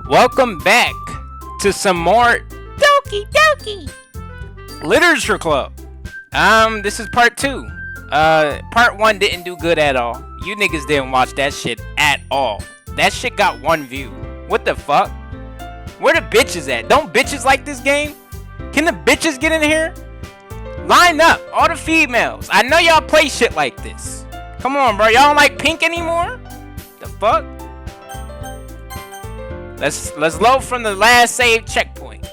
Welcome back to some more Doki Literature Club. This is part 2. Part 1 didn't do good at all. You niggas didn't watch that shit at all. That shit got 1 view. What the fuck? Where the bitches at? Don't bitches like this game? Can the bitches get in here? Line up, all the females. I know y'all play shit like this. Come on, bro. Y'all don't like pink anymore? The fuck? Let's load from the last save checkpoint.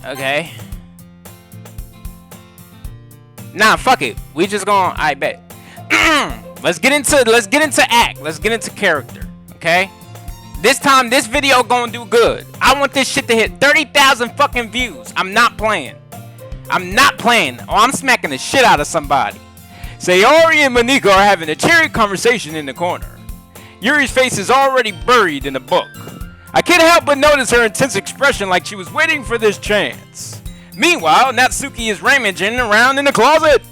Okay. Nah, fuck it. We just gonna. I bet. Let's get into act. Let's get into character. Okay. This time, this video gonna do good. I want this shit to hit 30,000 fucking views. I'm not playing. I'm not playing. Oh, I'm smacking the shit out of somebody. Sayori and Monika are having a cheery conversation in the corner. Yuri's face is already buried in a book. I can't help but notice her intense expression like she was waiting for this chance. Meanwhile, Natsuki is rummaging around in the closet.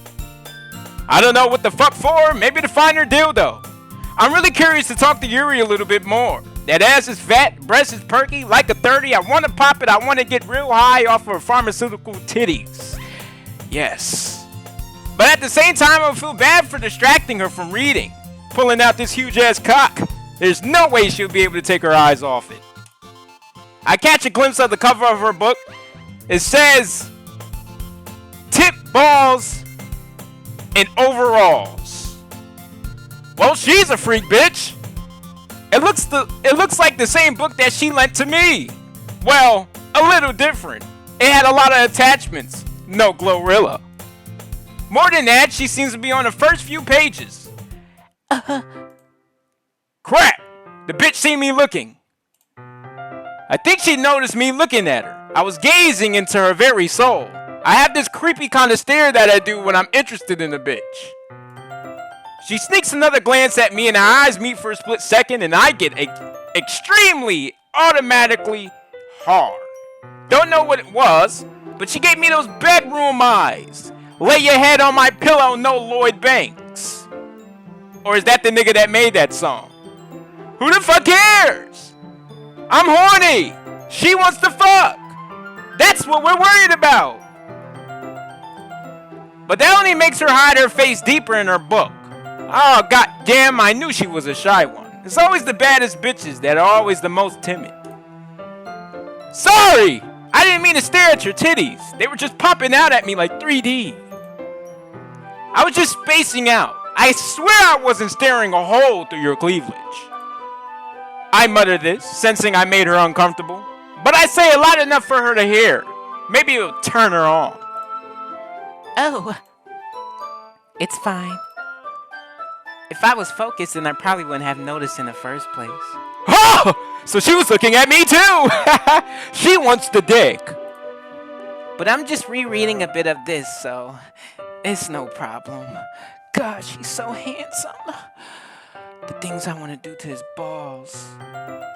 I don't know what the fuck for, maybe to find her dildo. I'm really curious to talk to Yuri a little bit more. That ass is fat, breast is perky, like a 30, I want to pop it, I want to get real high off of her pharmaceutical titties. Yes. But at the same time, I feel bad for distracting her from reading. Pulling out this huge ass cock. There's no way she'll be able to take her eyes off it. I catch a glimpse of the cover of her book. It says, tip balls and overalls. Well, she's a freak, bitch. It looks like the same book that she lent to me. Well, a little different. It had a lot of attachments. No Glorilla. More than that, she seems to be on the first few pages. Crap! The bitch seen me looking. I think she noticed me looking at her. I was gazing into her very soul. I have this creepy kind of stare that I do when I'm interested in a bitch. She sneaks another glance at me and our eyes meet for a split second and I get extremely automatically hard. Don't know what it was, but she gave me those bedroom eyes. Lay your head on my pillow, no Lloyd Banks. Or is that the nigga that made that song? Who the fuck cares? I'm horny. She wants to fuck. That's what we're worried about. But that only makes her hide her face deeper in her book. Oh, goddamn, I knew she was a shy one. It's always the baddest bitches that are always the most timid. Sorry! I didn't mean to stare at your titties. They were just popping out at me like 3D. I was just spacing out. I swear I wasn't staring a hole through your cleavage. I muttered this, sensing I made her uncomfortable. But I say a lot enough for her to hear. Maybe it'll turn her on. Oh, it's fine. If I was focused, then I probably wouldn't have noticed in the first place. Oh! So she was looking at me too! She wants the dick. But I'm just rereading a bit of this, so it's no problem. Gosh, he's so handsome. The things I want to do to his balls.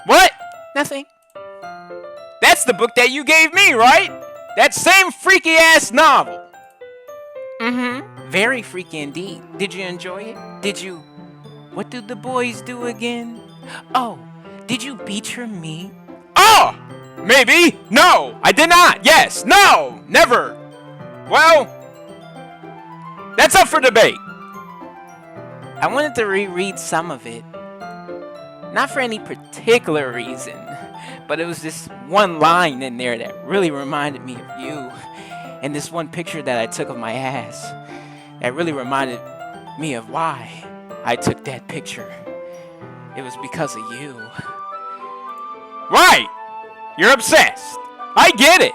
What? Nothing. That's the book that you gave me, right? That same freaky ass novel. Mm-hmm. Very freaky indeed. Did you enjoy it? What did the boys do again? Oh, did you beat her meat? Oh! Maybe. No, I did not. Yes. No. Never. Well, that's up for debate. I wanted to reread some of it. Not for any particular reason, but it was this one line in there that really reminded me of you. And this one picture that I took of my ass that really reminded me of why I took that picture. It was because of you. Right! You're obsessed. I get it.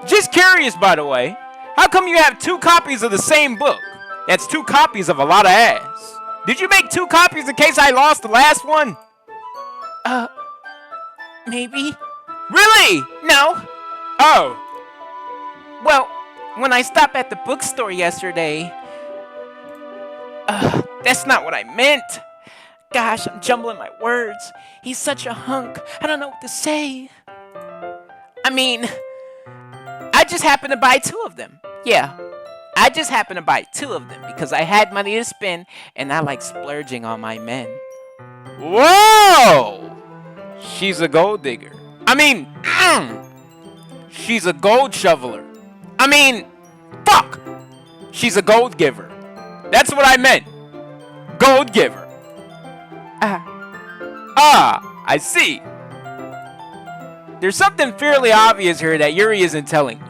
Just curious, by the way. How come you have 2 copies of the same book? That's 2 copies of a lot of ass. Did you make 2 copies in case I lost the last one? Maybe. Really? No. Oh. Well, when I stopped at the bookstore yesterday... that's not what I meant. Gosh, I'm jumbling my words. He's such a hunk. I don't know what to say. I mean, I just happened to buy 2 of them. Yeah, I just happened to buy 2 of them because I had money to spend and I like splurging on my men. Whoa! She's a gold digger. I mean, she's a gold shoveler. I mean, fuck! She's a gold giver. That's what I meant. Gold giver. I see. There's something fairly obvious here that Yuri isn't telling me.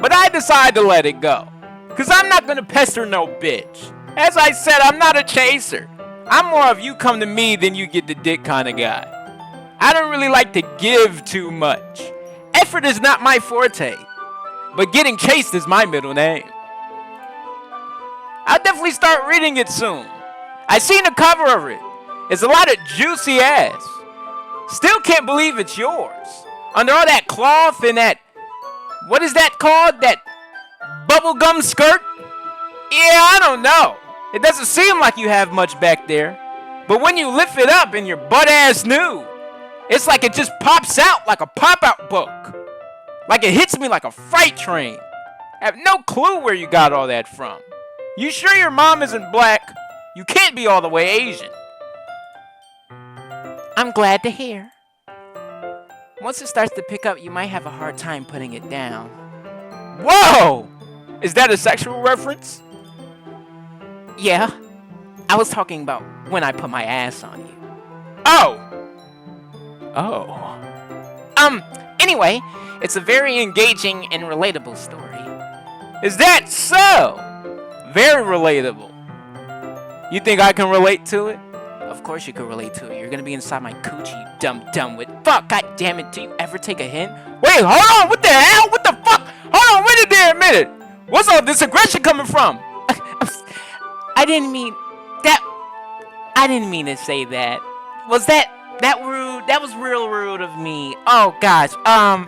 But I decide to let it go. Cause I'm not gonna pester no bitch. As I said, I'm not a chaser. I'm more of you come to me than you get the dick kind of guy. I don't really like to give too much. Effort is not my forte. But getting chased is my middle name. I'll definitely start reading it soon. I seen the cover of it. It's a lot of juicy ass. Still can't believe it's yours. Under all that cloth and that... What is that called? That bubblegum skirt? Yeah, I don't know. It doesn't seem like you have much back there. But when you lift it up and you're butt-ass nude, it's like it just pops out like a pop-out book. Like it hits me like a freight train. I have no clue where you got all that from. You sure your mom isn't black? You can't be all the way Asian. I'm glad to hear. Once it starts to pick up, you might have a hard time putting it down. Whoa! Is that a sexual reference? Yeah. I was talking about when I put my ass on you. Oh! Anyway, it's a very engaging and relatable story. Is that so? Very relatable. You think I can relate to it? Of course you could relate to it. You're gonna be inside my coochie, you dumb wit. Fuck, god damn it, do you ever take a hint? Wait, hold on, what the hell? What the fuck? Hold on, wait a damn minute. What's all this aggression coming from? I didn't mean to say that. Was that rude? That was real rude of me. Oh gosh. I'm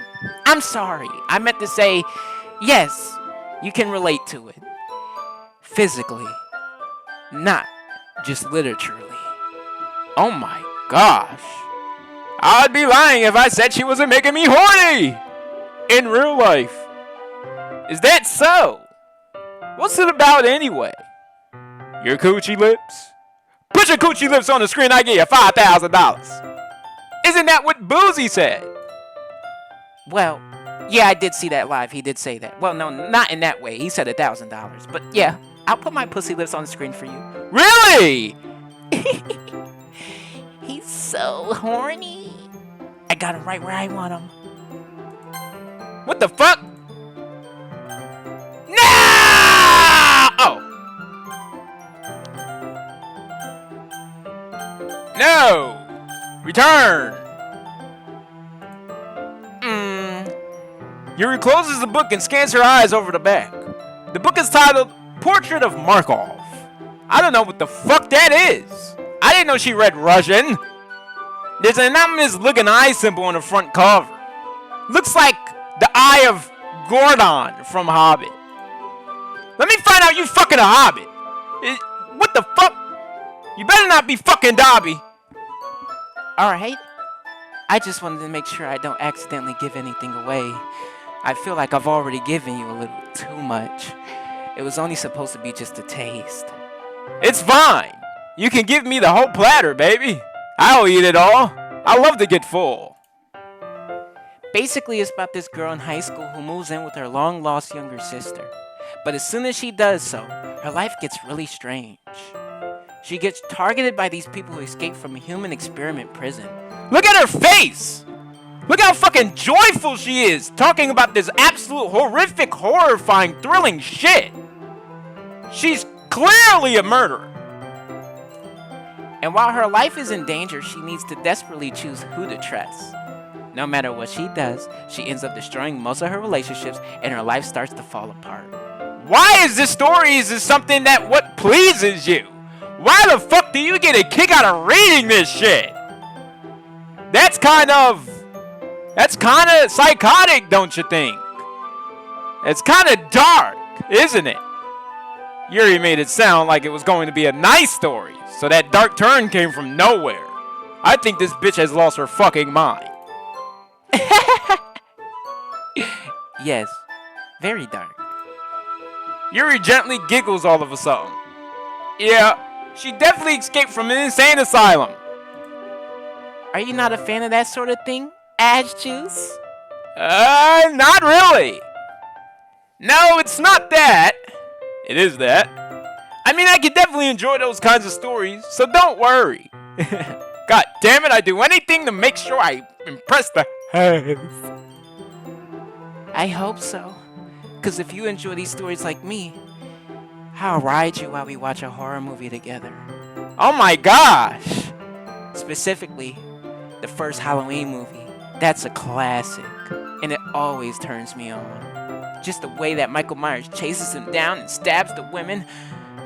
sorry. I meant to say, yes, you can relate to it. Physically. Not just literally. Oh my gosh. I'd be lying if I said she wasn't making me horny. In real life. Is that so? What's it about anyway? Your coochie lips? Put your coochie lips on the screen, I give you $5,000. Isn't that what Boozy said? Well, yeah, I did see that live. He did say that. Well, no, not in that way. He said $1,000. But yeah, I'll put my pussy lips on the screen for you. Really? He's so horny. I got him right where I want him. What the fuck? No! Oh. No! Return! Yuri closes the book and scans her eyes over the back. The book is titled Portrait of Markov. I don't know what the fuck that is. I didn't know she read Russian. There's an ominous looking eye symbol on the front cover. Looks like the eye of Gordon from Hobbit. Let me find out you fucking a Hobbit. What the fuck? You better not be fucking Dobby. Alright. I just wanted to make sure I don't accidentally give anything away. I feel like I've already given you a little too much. It was only supposed to be just a taste. It's fine. You can give me the whole platter, baby. I'll eat it all. I love to get full. Basically, it's about this girl in high school who moves in with her long-lost younger sister. But as soon as she does so, her life gets really strange. She gets targeted by these people who escaped from a human experiment prison. Look at her face! Look how fucking joyful she is, talking about this absolute horrific, horrifying, thrilling shit. She's clearly a murderer. And while her life is in danger, she needs to desperately choose who to trust. No matter what she does, she ends up destroying most of her relationships and her life starts to fall apart. Why is this story something that what pleases you? Why the fuck do you get a kick out of reading this shit? That's kind of psychotic, don't you think? It's kind of dark, isn't it? Yuri made it sound like it was going to be a nice story, so that dark turn came from nowhere. I think this bitch has lost her fucking mind. Yes, very dark. Yuri gently giggles all of a sudden. Yeah, she definitely escaped from an insane asylum. Are you not a fan of that sort of thing, Ash Juice? Not really. No, it's not that. It is that. I mean, I can definitely enjoy those kinds of stories, so don't worry. God damn it, I do anything to make sure I impress the house. I hope so. Because if you enjoy these stories like me, I'll ride you while we watch a horror movie together. Oh my gosh. Specifically, the first Halloween movie. That's a classic. And it always turns me on. Just the way that Michael Myers chases him down and stabs the women.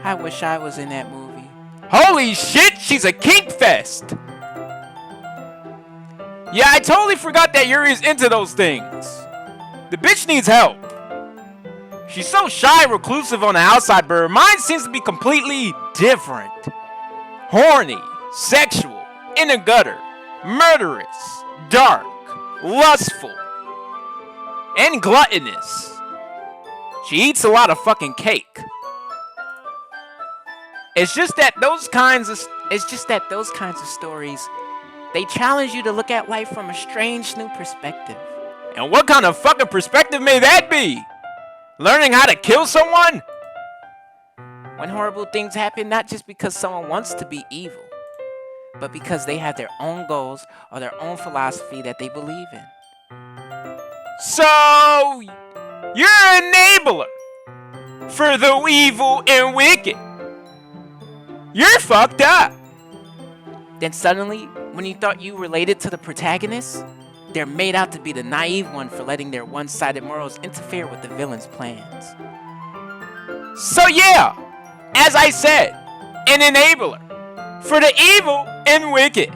I wish I was in that movie. Holy shit, she's a kink fest. Yeah, I totally forgot that Yuri's into those things. The bitch needs help. She's so shy, reclusive on the outside, but her mind seems to be completely different. Horny, sexual, in a gutter, murderous, dark, lustful, and gluttonous. She eats a lot of fucking cake. It's just that those kinds of stories, they challenge you to look at life from a strange new perspective. And what kind of fucking perspective may that be? Learning how to kill someone? When horrible things happen, not just because someone wants to be evil, but because they have their own goals or their own philosophy that they believe in. So, you're an enabler for the evil and wicked. You're fucked up. Then suddenly, when you thought you related to the protagonists, they're made out to be the naive one for letting their one-sided morals interfere with the villain's plans. So yeah, as I said, an enabler for the evil and wicked.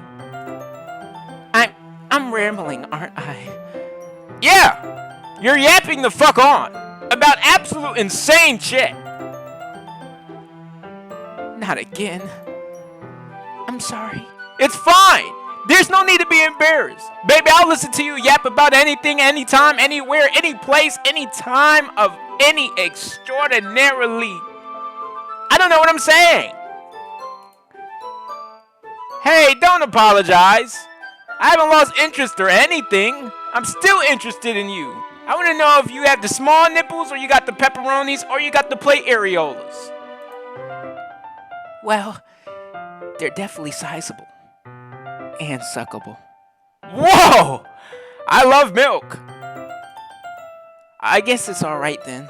I'm rambling, aren't I? Yeah, you're yapping the fuck on about absolute insane shit. Not again. I'm sorry. It's fine. There's no need to be embarrassed. Baby, I'll listen to you yap about anything, anytime, anywhere, any place, any time of any extraordinarily... I don't know what I'm saying. Hey, don't apologize. I haven't lost interest or anything. I'm still interested in you. I want to know if you have the small nipples or you got the pepperonis or you got the plate areolas. Well, they're definitely sizable. And suckable. Whoa! I love milk. I guess it's alright then.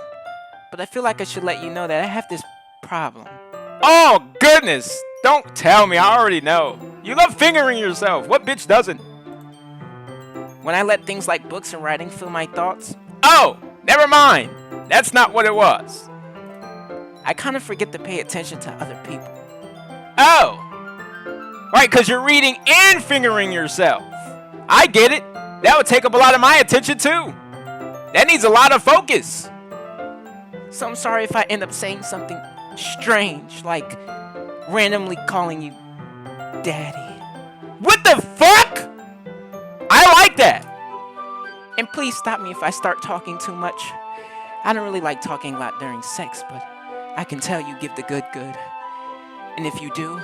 But I feel like I should let you know that I have this problem. Oh, goodness! Don't tell me, I already know. You love fingering yourself. What bitch doesn't? When I let things like books and writing fill my thoughts... Oh, never mind. That's not what it was. I kind of forget to pay attention to other people. Oh! Right, because you're reading and fingering yourself. I get it. That would take up a lot of my attention, too. That needs a lot of focus. So I'm sorry if I end up saying something strange, like randomly calling you Daddy. What the fuck? I like that. And please stop me if I start talking too much. I don't really like talking a lot during sex, but I can tell you give the good. And if you do...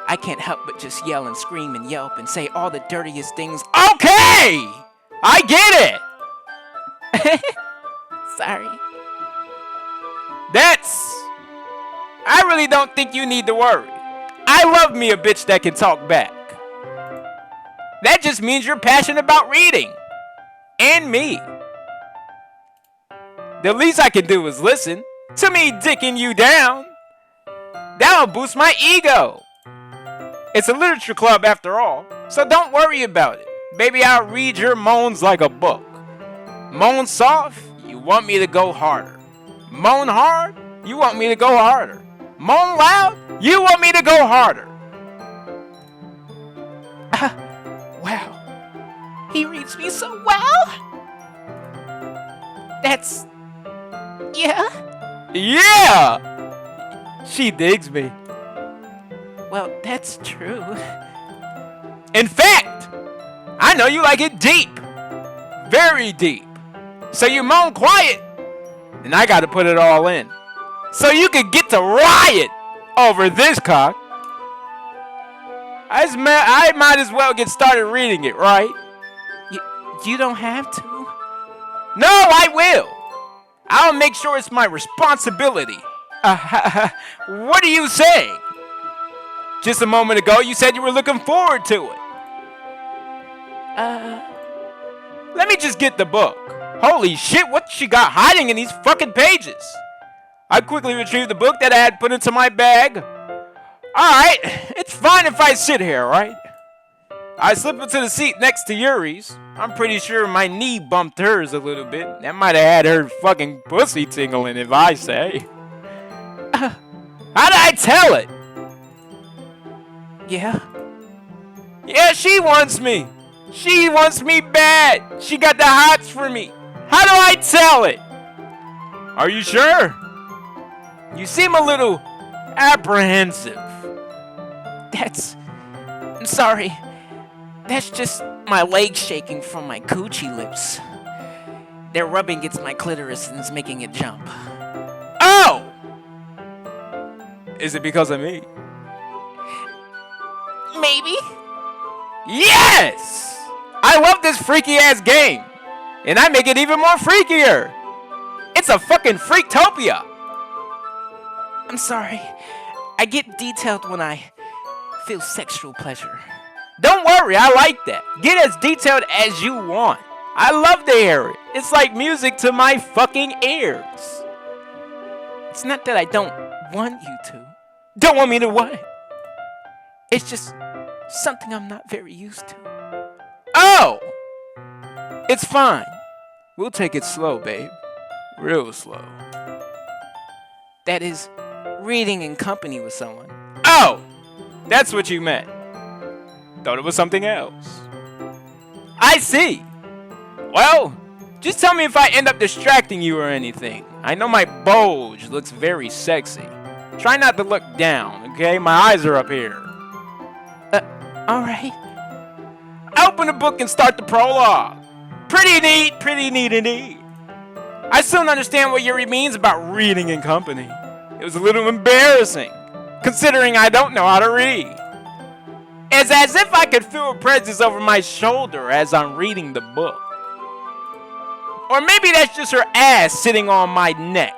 I can't help but just yell and scream and yelp and say all the dirtiest things. Okay! I get it! Sorry. I really don't think you need to worry. I love me a bitch that can talk back. That just means you're passionate about reading. And me. The least I can do is listen to me dicking you down. That'll boost my ego. It's a literature club after all, so don't worry about it. Baby, I'll read your moans like a book. Moan soft, you want me to go harder. Moan hard, you want me to go harder. Moan loud, you want me to go harder. Wow. He reads me so well. That's... Yeah? Yeah! She digs me. Well, that's true. In fact, I know you like it deep. Very deep. So you moan quiet, and I gotta put it all in. So you can get to riot over this cock. I might as well get started reading it, right? You don't have to. No, I will. I'll make sure it's my responsibility. What are you saying? Just a moment ago, you said you were looking forward to it. Let me just get the book. Holy shit, what she got hiding in these fucking pages? I quickly retrieved the book that I had put into my bag. Alright, it's fine if I sit here, right? I slipped into the seat next to Yuri's. I'm pretty sure my knee bumped hers a little bit. That might have had her fucking pussy tingling, if I say. How did I tell it? Yeah? Yeah, she wants me. She wants me bad. She got the hots for me. How do I tell it? Are you sure? You seem a little apprehensive. I'm sorry. That's just my legs shaking from my coochie lips. They're rubbing against my clitoris and it's making it jump. Oh! Is it because of me? Maybe? Yes! I love this freaky ass game. And I make it even more freakier. It's a fucking freaktopia. I'm sorry. I get detailed when I feel sexual pleasure. Don't worry, I like that. Get as detailed as you want. I love to hear it. It's like music to my fucking ears. It's not that I don't want you to. Don't want me to what? It's just something I'm not very used to. Oh! It's fine. We'll take it slow, babe. Real slow. That is, reading in company with someone. Oh! That's what you meant. Thought it was something else. I see. Well, just tell me if I end up distracting you or anything. I know my bulge looks very sexy. Try not to look down, okay? My eyes are up here. Alright. I open the book and start the prologue. Pretty neat indeed. I still don't understand what Yuri means about reading in company. It was a little embarrassing, considering I don't know how to read. It's as if I could feel a presence over my shoulder as I'm reading the book. Or maybe that's just her ass sitting on my neck.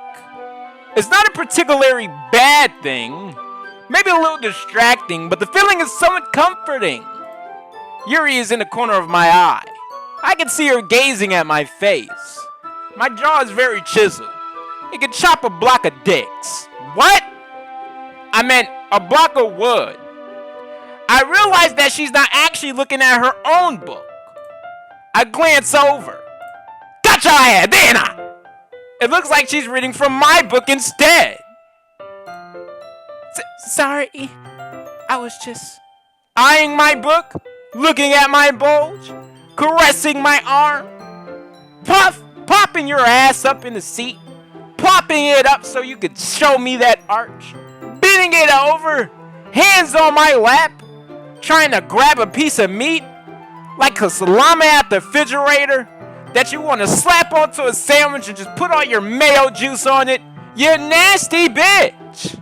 It's not a particularly bad thing. Maybe a little distracting, but the feeling is somewhat comforting. Yuri is in the corner of my eye. I can see her gazing at my face. My jaw is very chiseled. It could chop a block of dicks. What? I meant a block of wood. I realize that she's not actually looking at her own book. I glance over. Gotcha, didn't I? It looks like she's reading from my book instead. Sorry. I was just eyeing my book, looking at my bulge, caressing my arm, popping your ass up in the seat, plopping it up so you could show me that arch, bending it over, hands on my lap, trying to grab a piece of meat, like a salami at the refrigerator, that you want to slap onto a sandwich and just put all your mayo juice on it, you nasty bitch.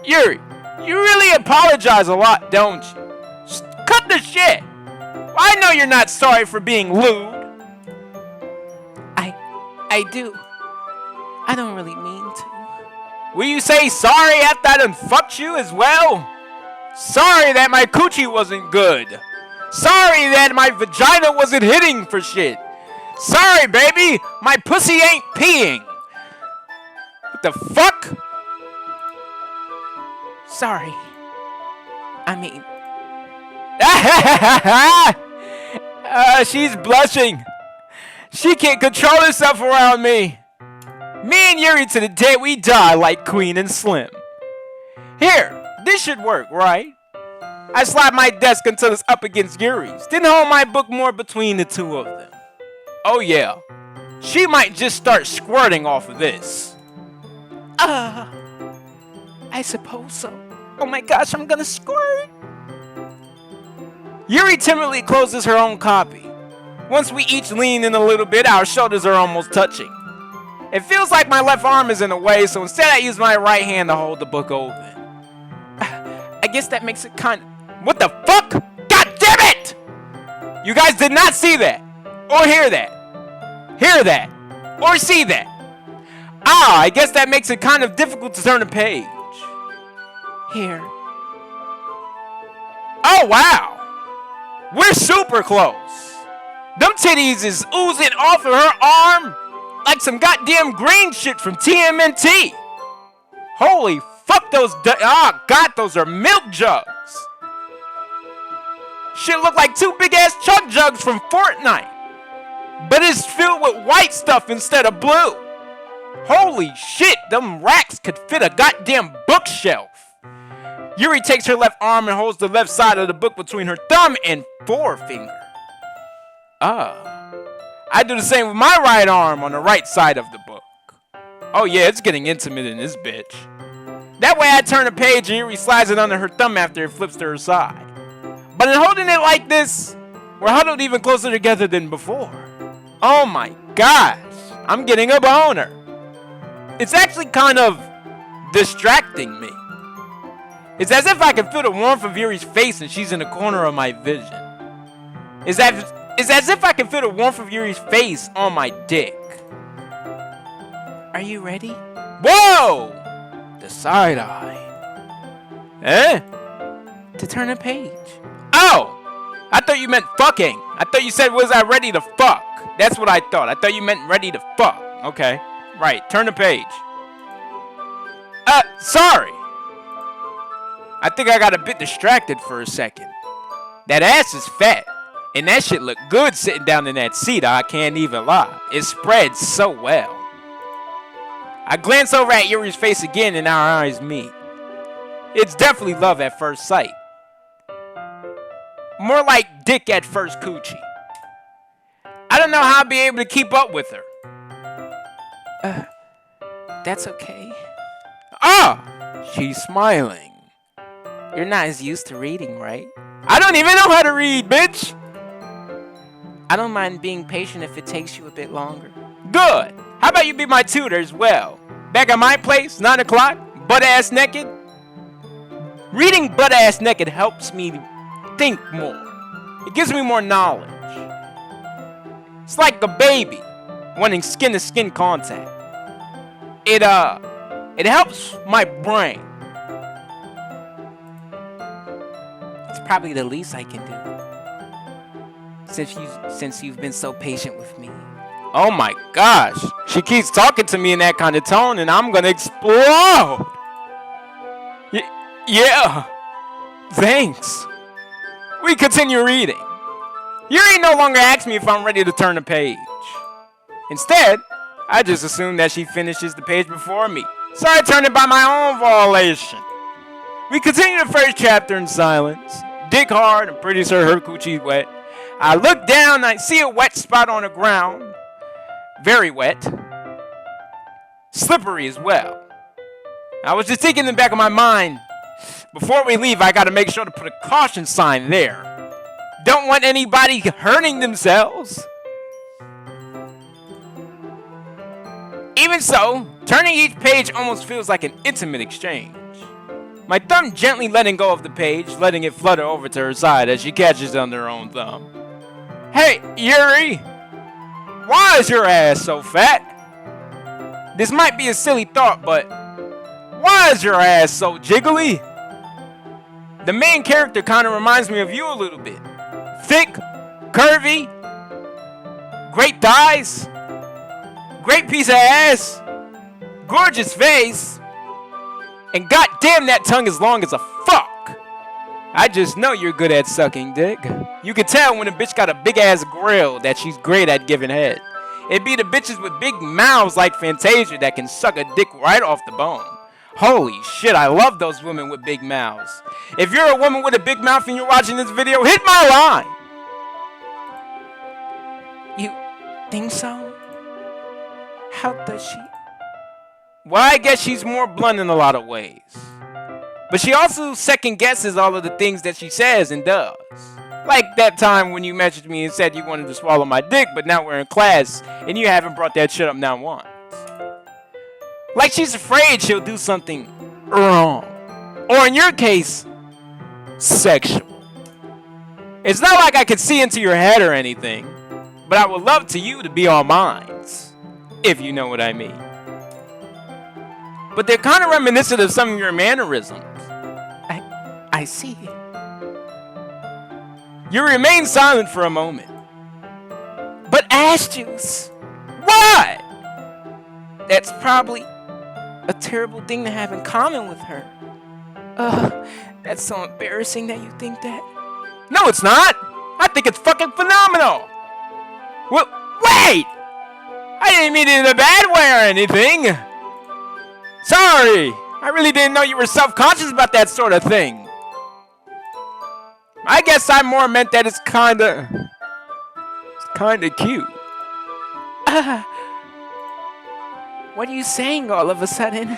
Yuri, you really apologize a lot, don't you? Just cut the shit. I know you're not sorry for being lewd. I do. I don't really mean to. Will you say sorry after I done fucked you as well? Sorry that my coochie wasn't good. Sorry that my vagina wasn't hitting for shit. Sorry, baby, my pussy ain't peeing. What the fuck? Sorry. I mean... She's blushing. She can't control herself around me. Me and Yuri to the day we die like Queen and Slim. Here, this should work, right? I slide my desk until it's up against Yuri's, then hold my book more between the two of them. Oh yeah, she might just start squirting off of this. I suppose so. Oh my gosh, I'm gonna squirt. Yuri timidly closes her own copy. Once we each lean in a little bit, our shoulders are almost touching. It feels like my left arm is in the way, so instead I use my right hand to hold the book open. I guess that makes it kind of... What the fuck? God damn it! You guys did not see that. Or hear that. Hear that. Or see that. Ah, I guess that makes it kind of difficult to turn a page. Here. Oh, wow. We're super close. Them titties is oozing off of her arm like some goddamn green shit from TMNT. Holy fuck, those... Oh, God, those are milk jugs. Shit look like two big-ass chug jugs from Fortnite. But it's filled with white stuff instead of blue. Holy shit, them racks could fit a goddamn bookshelf. Yuri takes her left arm and holds the left side of the book between her thumb and forefinger. I do the same with my right arm on the right side of the book. Oh yeah, it's getting intimate in this bitch. That way I turn a page and Yuri slides it under her thumb after it flips to her side. But in holding it like this, we're huddled even closer together than before. Oh my gosh, I'm getting a boner. It's actually kind of distracting me. It's as if I can feel the warmth of Yuri's face and she's in the corner of my vision. It's as if I can feel the warmth of Yuri's face on my dick. Are you ready? Whoa! The side eye. Eh? To turn a page. Oh! I thought you meant fucking. I thought you said, was I ready to fuck? That's what I thought. I thought you meant ready to fuck. Okay. Right. Turn the page. Sorry. I think I got a bit distracted for a second. That ass is fat. And that shit look good sitting down in that seat. I can't even lie. It spreads so well. I glance over at Yuri's face again and our eyes meet. It's definitely love at first sight. More like dick at first coochie. I don't know how I'll be able to keep up with her. That's okay. Ah! She's smiling. You're not as used to reading, right? I don't even know how to read, bitch! I don't mind being patient if it takes you a bit longer. Good! How about you be my tutor as well? Back at my place, 9 o'clock, butt-ass naked? Reading butt-ass naked helps me think more. It gives me more knowledge. It's like a baby wanting skin-to-skin contact. It helps my brain. It's probably the least I can do. Since you've been so patient with me. Oh my gosh. She keeps talking to me in that kind of tone and I'm gonna explode. Yeah. Thanks. We continue reading. Yuri no longer asks me if I'm ready to turn the page. Instead, I just assume that she finishes the page before me. So I turn it by my own volition. We continue the first chapter in silence. Dick hard, I'm pretty sure her coochie's wet. I look down and I see a wet spot on the ground. Very wet. Slippery as well. I was just thinking in the back of my mind, before we leave, I gotta make sure to put a caution sign there. Don't want anybody hurting themselves. Even so, turning each page almost feels like an intimate exchange. My thumb gently letting go of the page, letting it flutter over to her side as she catches it under her own thumb. Hey, Yuri! Why is your ass so fat? This might be a silly thought, but why is your ass so jiggly? The main character kind of reminds me of you a little bit. Thick, curvy, great thighs, great piece of ass, gorgeous face, and goddamn that tongue is long as a fuck. I just know you're good at sucking dick. You can tell when a bitch got a big ass grill that she's great at giving head. It be the bitches with big mouths like Fantasia that can suck a dick right off the bone. Holy shit, I love those women with big mouths. If you're a woman with a big mouth and you're watching this video, hit my line. You think so? How does she? Well, I guess she's more blunt in a lot of ways. But she also second guesses all of the things that she says and does. Like that time when you messaged me and said you wanted to swallow my dick, but now we're in class and you haven't brought that shit up not once. Like she's afraid she'll do something wrong. Or in your case, sexual. It's not like I could see into your head or anything, but I would love to you to be all mine, if you know what I mean. But they're kind of reminiscent of some of your mannerisms. I see. You remain silent for a moment. But ash juice, What? that's probably a terrible thing to have in common with her. That's so embarrassing that you think that. No, it's not. I think it's fucking phenomenal. Wait! I didn't mean it in a bad way or anything. Sorry. I really didn't know you were self-conscious about that sort of thing. I guess I more meant that it's kinda cute. What are you saying all of a sudden?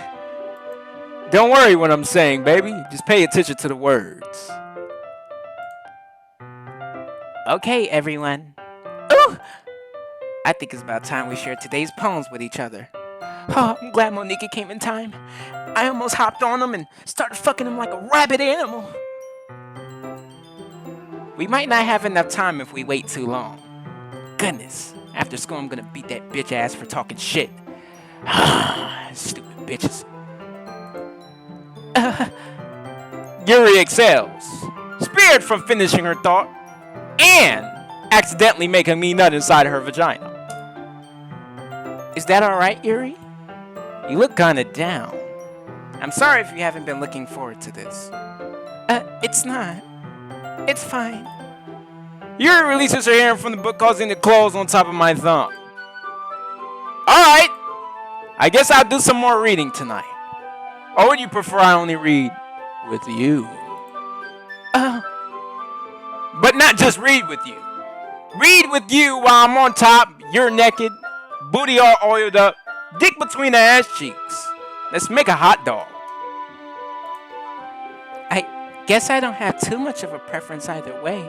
Don't worry what I'm saying, baby. Just pay attention to the words. Okay, everyone. Ooh! I think it's about time we share today's poems with each other. Oh, I'm glad Monica came in time. I almost hopped on him and started fucking him like a rabid animal. We might not have enough time if we wait too long. Goodness, after school I'm gonna beat that bitch ass for talking shit. Stupid bitches. Yuri excels, spared from finishing her thought, and accidentally making me nut inside her vagina. Is that alright, Yuri? You look kinda down. I'm sorry if you haven't been looking forward to this. It's not. It's fine. Yuri releases her hand from the book, causing it to close on top of my thumb. Alright, I guess I'll do some more reading tonight. Or would you prefer I only read with you? But not just read with you. Read with you while I'm on top, you're naked, booty all oiled up, dick between the ass cheeks. Let's make a hot dog. I guess I don't have too much of a preference either way.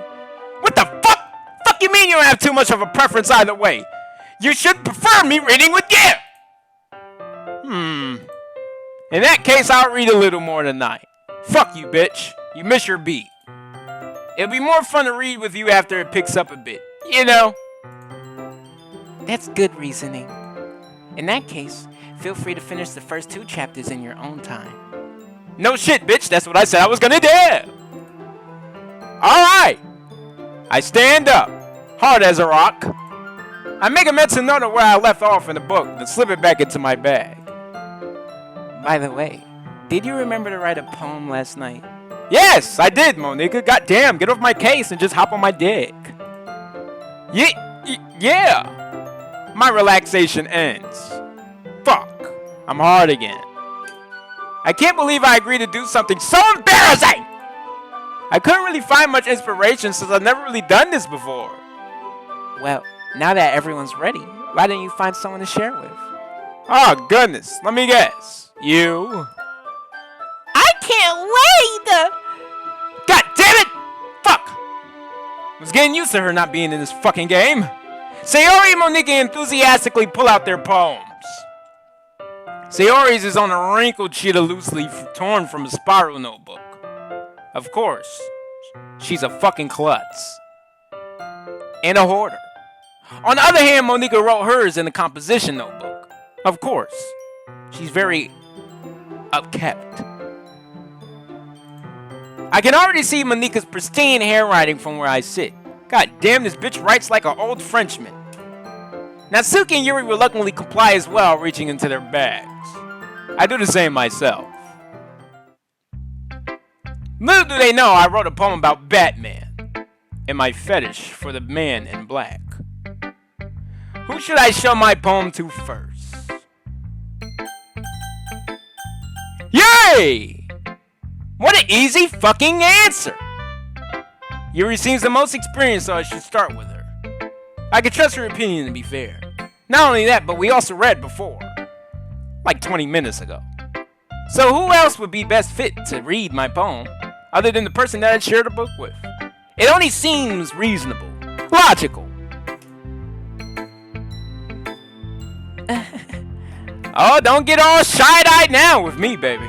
What the fuck? Fuck you mean you don't have too much of a preference either way? You should prefer me reading with you. In that case, I'll read a little more tonight. Fuck you, bitch. You miss your beat. It'll be more fun to read with you after it picks up a bit. You know? That's good reasoning. In that case, feel free to finish the first 2 chapters in your own time. No shit, bitch. That's what I said I was gonna do. Alright. I stand up, hard as a rock. I make a mental note of where I left off in the book, then slip it back into my bag. By the way, did you remember to write a poem last night? Yes, I did, Monica. Goddamn, get off my case and just hop on my dick. Yeah. My relaxation ends. Fuck. I'm hard again. I can't believe I agreed to do something so embarrassing! I couldn't really find much inspiration since I've never really done this before. Well, now that everyone's ready, why don't you find someone to share with? Oh, goodness. Let me guess. You? I can't wait! God damn it! Fuck! I was getting used to her not being in this fucking game. Sayori and Monica enthusiastically pull out their poems. Sayori's is on a wrinkled sheet of loose leaf torn from a spiral notebook. Of course, she's a fucking klutz. And a hoarder. On the other hand, Monica wrote hers in a composition notebook. Of course, she's very upkept. I can already see Monica's pristine handwriting from where I sit. God damn, this bitch writes like an old Frenchman. Natsuki and Yuri reluctantly comply as well, reaching into their bags. I do the same myself. Little do they know I wrote a poem about Batman and my fetish for the man in black. Who should I show my poem to first? Yay! What an easy fucking answer! Yuri seems the most experienced, so I should start with her. I can trust her opinion to be fair. Not only that, but we also read before. Like 20 minutes ago. So who else would be best fit to read my poem other than the person that I shared a book with? It only seems reasonable, logical. Oh, don't get all side-eyed now with me, baby.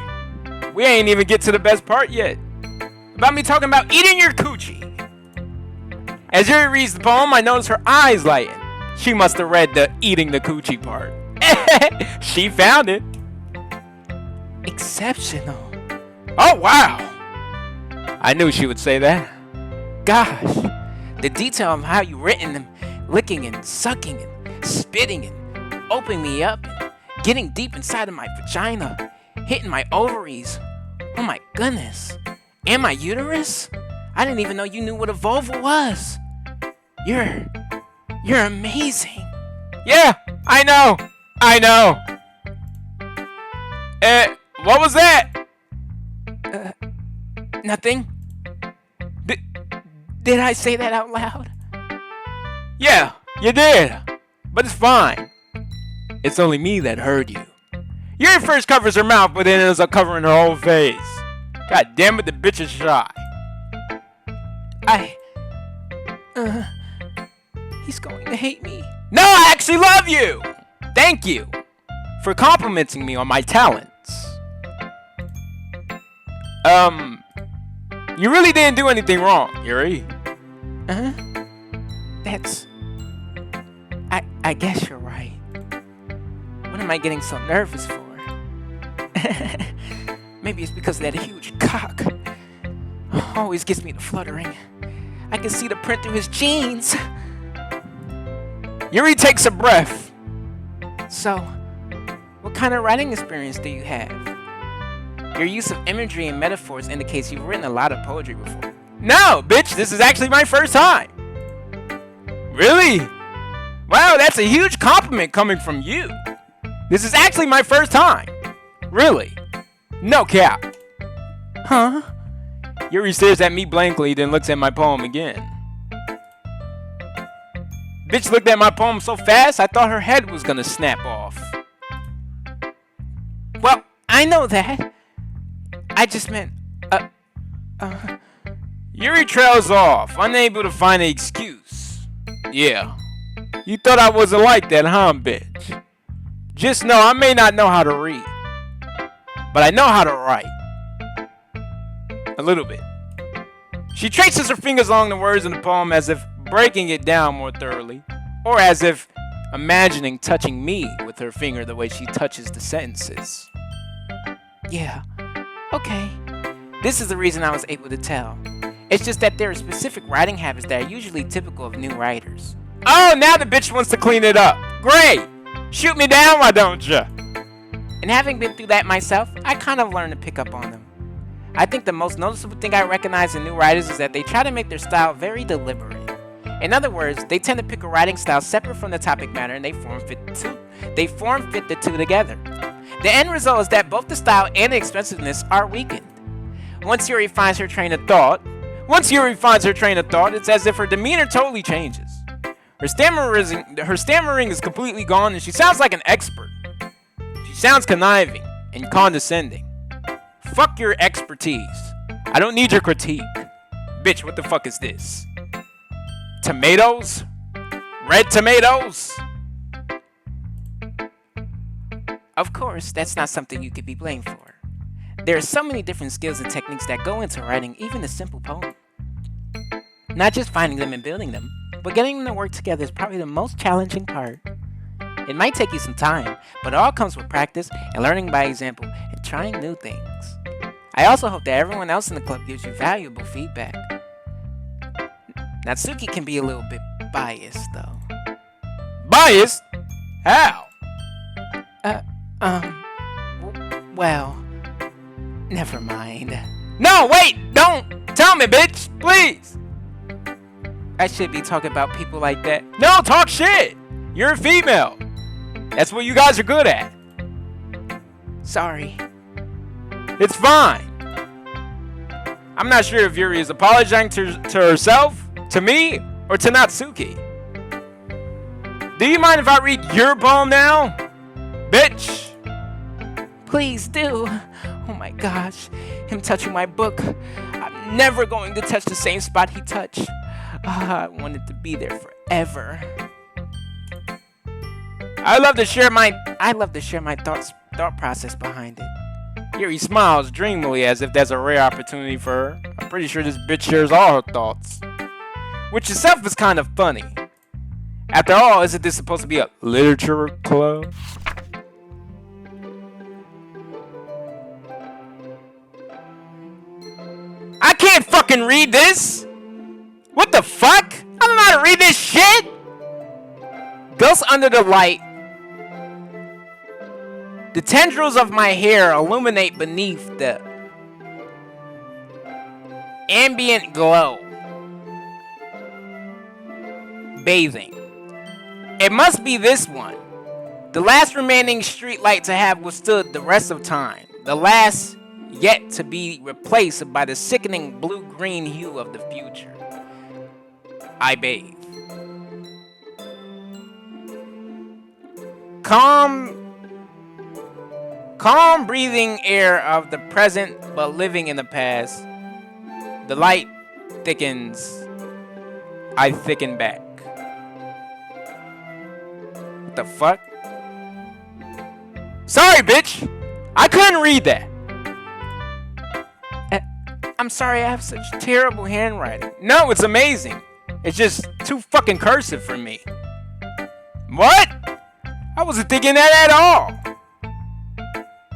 We ain't even get to the best part yet. The about me talking about eating your coochie. As Yuri reads the poem, I notice her eyes lighten. She must have read the eating the coochie part. She found it. Exceptional. Oh, wow. I knew she would say that. Gosh, the detail of how you written them, licking and sucking and spitting and opening me up and getting deep inside of my vagina, hitting my ovaries. Oh my goodness. And my uterus? I didn't even know you knew what a vulva was. You're amazing. Yeah, I know. What was that? Nothing. Did I say that out loud? Yeah, you did. But it's fine. It's only me that heard you. Yuri first covers her mouth, but then ends up covering her whole face. God damn it, the bitch is shy. He's going to hate me. No, I actually love you. Thank you for complimenting me on my talents. You really didn't do anything wrong, Yuri. I guess you're right. What am I getting so nervous for? Maybe it's because of that huge cock. Always gets me to fluttering. I can see the print through his jeans. Yuri takes a breath. So, what kind of writing experience do you have? Your use of imagery and metaphors indicates you've written a lot of poetry before. No, bitch, this is actually my first time. Really? Wow, that's a huge compliment coming from you. This is actually my first time. Really? No cap. Huh? Yuri stares at me blankly, then looks at my poem again. Bitch looked at my poem so fast, I thought her head was gonna snap off. Well, I know that. I just meant, Yuri trails off, unable to find an excuse. Yeah. You thought I wasn't like that, huh, bitch? Just know I may not know how to read, but I know how to write. A little bit. She traces her fingers along the words in the poem as if breaking it down more thoroughly, or as if imagining touching me with her finger the way she touches the sentences. Yeah, okay. This is the reason I was able to tell. It's just that there are specific writing habits that are usually typical of new writers. Oh, now the bitch wants to clean it up. Great! Shoot me down, why don't ya? And having been through that myself, I kind of learned to pick up on them. I think the most noticeable thing I recognize in new writers is that they try to make their style very deliberate. In other words, they tend to pick a writing style separate from the topic matter and they form fit the two together. The end result is that both the style and the expressiveness are weakened. Once Yuri finds her train of thought, it's as if her demeanor totally changes. Her stammering is completely gone and she sounds like an expert. She sounds conniving and condescending. Fuck your expertise. I don't need your critique. Bitch, what the fuck is this? Tomatoes? Red tomatoes? Of course, that's not something you could be blamed for. There are so many different skills and techniques that go into writing even a simple poem. Not just finding them and building them, but getting them to work together is probably the most challenging part. It might take you some time, but it all comes with practice and learning by example and trying new things. I also hope that everyone else in the club gives you valuable feedback. Natsuki can be a little bit biased, though. Biased? How? Well, never mind. No, wait! Don't! Tell me, bitch! Please! I should be talking about people like that. No, talk shit! You're a female. That's what you guys are good at. Sorry. It's fine. I'm not sure if Yuri is apologizing to herself, to me, or to Natsuki. Do you mind if I read your poem now? Bitch! Please do. Oh my gosh. Him touching my book. I'm never going to touch the same spot he touched. I want it to be there forever. I love to share my thought process behind it. Yuri smiles dreamily as if that's a rare opportunity for her. I'm pretty sure this bitch shares all her thoughts. Which itself is kind of funny. After all, isn't this supposed to be a literature club? I can't fucking read this! What the fuck? I don't know how to read this shit! Ghosts under the light. The tendrils of my hair illuminate beneath the ambient glow. Bathing. It must be this one. The last remaining streetlight to have withstood the rest of time. The last yet to be replaced by the sickening blue-green hue of the future. I bathe. Calm breathing air of the present, but living in the past. The light thickens. I thicken back. What the fuck? Sorry, bitch! I couldn't read that. I'm sorry, I have such terrible handwriting. No, it's amazing. It's just too fucking cursive for me. What? I wasn't thinking that at all.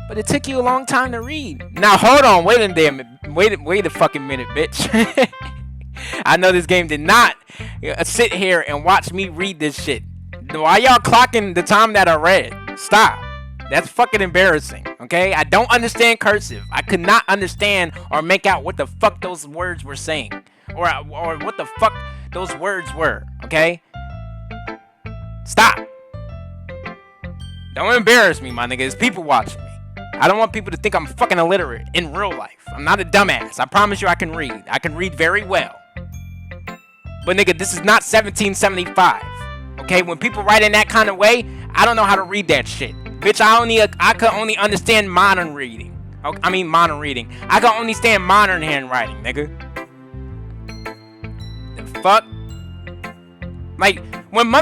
But it took you a long time to read. Now hold on, wait a fucking minute, bitch. I know this game did not sit here and watch me read this shit. Why y'all clocking the time that I read? Stop. That's fucking embarrassing, okay? I don't understand cursive. I could not understand or make out what the fuck those words were saying. Or what the fuck those words were, okay? Stop. Don't embarrass me, my nigga. There's people watching me. I don't want people to think I'm fucking illiterate in real life. I'm not a dumbass. I promise you I can read. I can read very well. But nigga, this is not 1775. Okay? When people write in that kind of way, I don't know how to read that shit. Bitch, I could only understand modern reading. I mean modern reading. I can only understand modern handwriting, nigga. The fuck? Like, when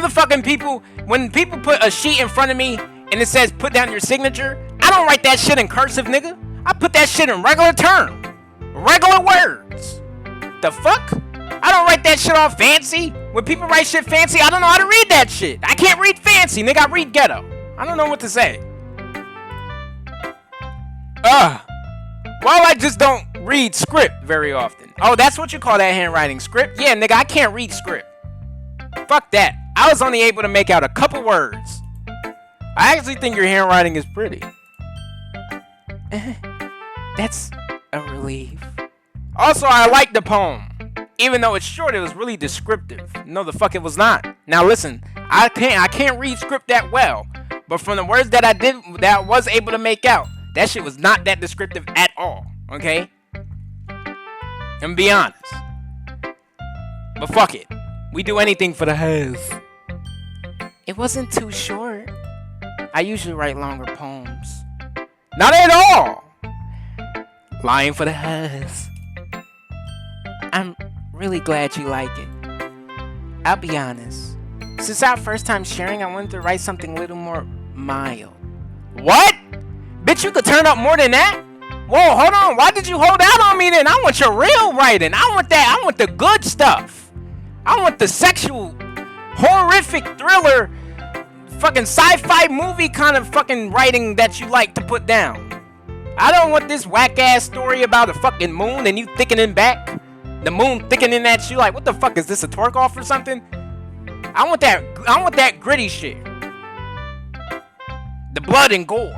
people put a sheet in front of me and it says put down your signature, I don't write that shit in cursive, nigga. I put that shit in regular terms. Regular words. The fuck? I don't write that shit all fancy. When people write shit fancy, I don't know how to read that shit. I can't read fancy, nigga. I read ghetto. I don't know what to say. Well, I just don't read script very often. Oh, that's what you call that handwriting, script? Yeah, nigga, I can't read script. Fuck that. I was only able to make out a couple words. I actually think your handwriting is pretty. That's a relief. Also, I like the poem. Even though it's short, it was really descriptive. No, the fuck it was not. Now listen, I can't read script that well. But from the words that I was able to make out, that shit was not that descriptive at all. Okay? And be honest. But fuck it. We do anything for the house. It wasn't too short. I usually write longer poems. Not at all! Lying for the house. I'm really glad you like it. I'll be honest. Since our first time sharing, I wanted to write something a little more mild. What? Bitch, you could turn up more than that? Whoa, hold on. Why did you hold out on me then? I want your real writing. I want that. I want the good stuff. I want the sexual, horrific thriller, fucking sci-fi movie kind of fucking writing that you like to put down. I don't want this whack-ass story about a fucking moon and you thickening back. The moon thickening at you like, what the fuck, is this a twerk off or something? I want that gritty shit. The blood and gore.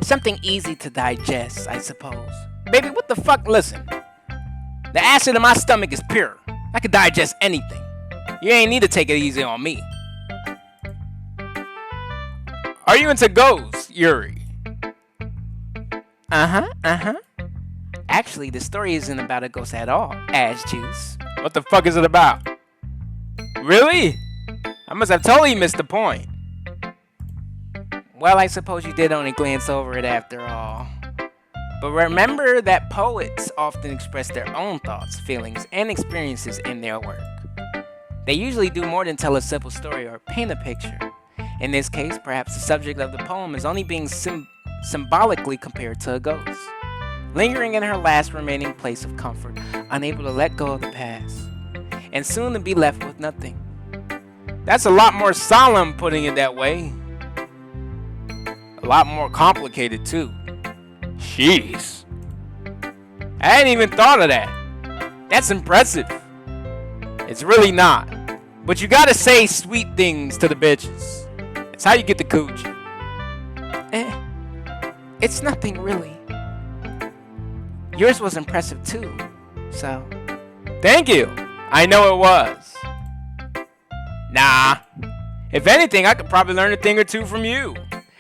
Something easy to digest, I suppose. Baby, what the fuck? Listen. The acid in my stomach is pure. I could digest anything. You ain't need to take it easy on me. Are you into ghosts, Yuri? Uh-huh. Actually, the story isn't about a ghost at all, ass juice. What the fuck is it about? Really? I must have totally missed the point. Well, I suppose you did only glance over it after all. But remember that poets often express their own thoughts, feelings, and experiences in their work. They usually do more than tell a simple story or paint a picture. In this case, perhaps the subject of the poem is only being symbolically compared to a ghost, lingering in her last remaining place of comfort, unable to let go of the past, and soon to be left with nothing. That's a lot more solemn putting it that way. A lot more complicated too. Jeez. I hadn't even thought of that. That's impressive. It's really not. But you gotta say sweet things to the bitches. That's how you get the coochie. It's nothing really. Yours was impressive too, so. Thank you. I know it was. Nah. If anything, I could probably learn a thing or two from you.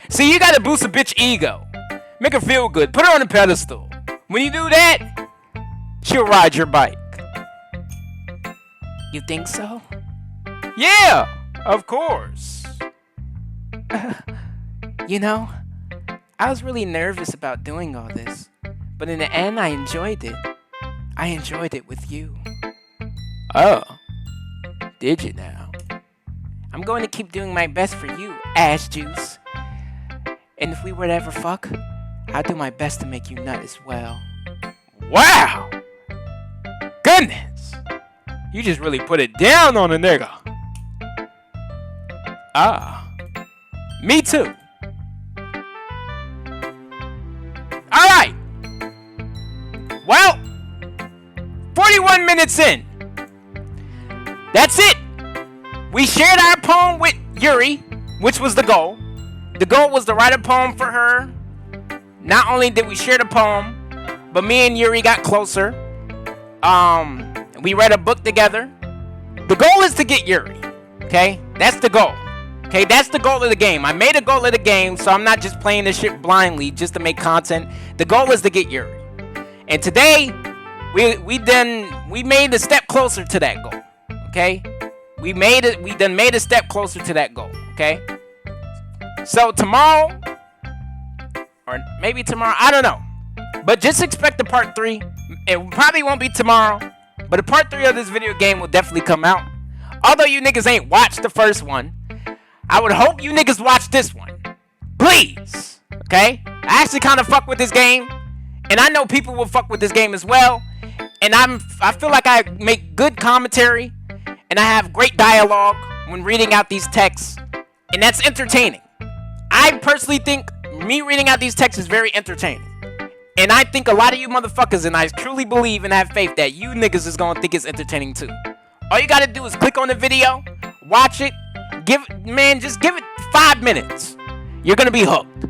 See, you gotta boost a bitch ego. Make her feel good. Put her on a pedestal. When you do that, she'll ride your bike. You think so? Yeah, of course. You know, I was really nervous about doing all this, but in the end, I enjoyed it. I enjoyed it with you. Oh, did you now? I'm going to keep doing my best for you, ass juice. And if we were to ever fuck, I'll do my best to make you nut as well. Wow! Goodness! You just really put it down on a nigga. Ah, me too. Alright! Well, 41 minutes in. That's it! We shared our poem with Yuri, which was the goal. The goal was to write a poem for her. Not only did we share the poem, but me and Yuri got closer. We read a book together. The goal is to get Yuri. Okay? That's the goal. Okay? That's the goal of the game. I made a goal of the game, so I'm not just playing this shit blindly just to make content. The goal is to get Yuri. And today, we made a step closer to that goal. Okay? We done made a step closer to that goal. Okay? So tomorrow, or maybe tomorrow, I don't know. But just expect the part 3. It probably won't be tomorrow, but the part 3 of this video game will definitely come out. Although you niggas ain't watched the first one, I would hope you niggas watch this one. Please. Okay? I actually kind of fuck with this game, and I know people will fuck with this game as well. And I feel like I make good commentary, and I have great dialogue when reading out these texts, and that's entertaining. I personally think me reading out these texts is very entertaining. And I think a lot of you motherfuckers, and I truly believe and have faith that you niggas is gonna think it's entertaining too. All you gotta do is click on the video, watch it, just give it 5 minutes. You're gonna be hooked.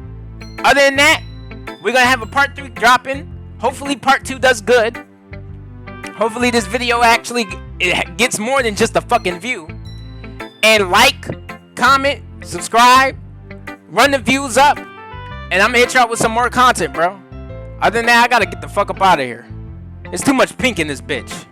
Other than that, we're gonna have a part 3 dropping. Hopefully part 2 does good. Hopefully this video actually gets more than just a fucking view. And like, comment, subscribe, run the views up, and I'm gonna hit y'all with some more content, bro. Other than that, I gotta get the fuck up out of here. There's too much pink in this bitch.